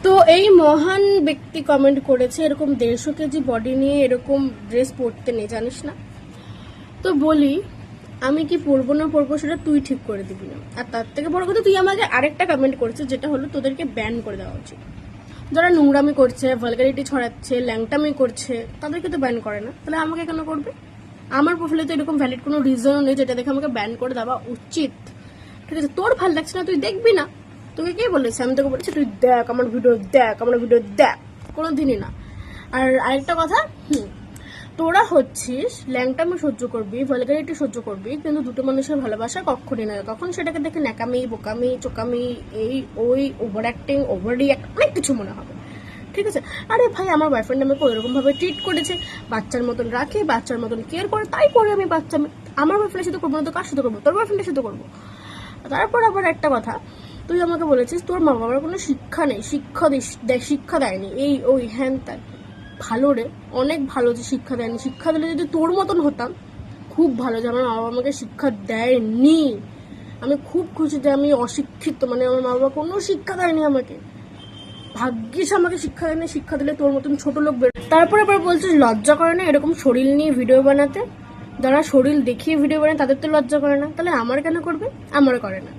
তো এই মহান ব্যক্তি কমেন্ট করেছে এরকম 150 কেজি বডি নিয়ে এরকম ড্রেস পরতে নেই, জানিস না? তো বলি আমি কি পরবো না পরবো সেটা তুই ঠিক করে দিবি না। আর তার থেকে বড় কথা, তুই আমাকে আরেকটা কমেন্ট করেছিস, যেটা হলো তোদেরকে ব্যান করে দেওয়া উচিত। যারা নোংরামি করছে, ভালগারিটি ছড়াচ্ছে, ল্যাংটামি করছে, তাদেরকে তো ব্যান করে না, তাহলে আমাকে কেন করবে? আমার প্রোফাইলে তো এরকম ভ্যালিড কোনো রিজনও নেই যেটা দেখে আমাকে ব্যান করে দেওয়া উচিত। ঠিক আছে, তোর ভালো লাগছে না তুই দেখবি না, তোকে কে বলেছে? আমি তোকে বলেছি তুই দেখ আমার ভিডিও, দেখ আমার ভিডিও দেখ, কোনো দিনই না। আর আরেকটা কথা, তোরা হচ্ছিস ল্যাংটামি সহ্য করবি, ভালগারিটি সহ্য করবি, কিন্তু দুটো মানুষের ভালোবাসা কখনই না। তখন সেটাকে দেখে ন্যাকামি, বোকামি, চোকামি, এই ওই ওভার অ্যাক্টিং, ওভার রিঅ্যাক্ট, অনেক কিছু মনে হবে। ঠিক আছে, আরে ভাই আমার বয়ফ্রেন্ড আমাকে ওইরকম ভাবে ট্রিট করেছে, বাচ্চার মতন রাখে, বাচ্চার মতন কেয়ার করে, তাই করে আমি বাচ্চা আমার বয়ফ্রেন্ডের সাথে করবো না তো কার সাথে করবো? তোর বয়ফ্রেন্ডের সাথে করবো। তারপর আবার একটা কথা, তুই আমাকে বলেছিস তোর মা বাবার কোনো শিক্ষা নেই, শিক্ষা দেয়নি, এই ওই হ্যান ত্যান। ভালো রে, অনেক ভালো যে শিক্ষা দেয়নি। শিক্ষা দিলে যদি তোর মতন হতাম, খুব ভালো যে আমার মা বাবা আমাকে শিক্ষা দেয়নি। আমি খুব খুশি যে আমি অশিক্ষিত, মানে আমার মা বাবা কোনো শিক্ষা দেয়নি আমাকে। ভাগ্যিস আমাকে শিক্ষা দেয়নি, শিক্ষা দিলে তোর মতন ছোট লোক বের। তারপরে আবার বলছিস লজ্জা করে না এরকম শরীর নিয়ে ভিডিও বানাতে? যারা শরীর দেখিয়ে ভিডিও বানায় তাদের তো লজ্জা করে না, তাহলে আমার কেন করবে? আমার করে না।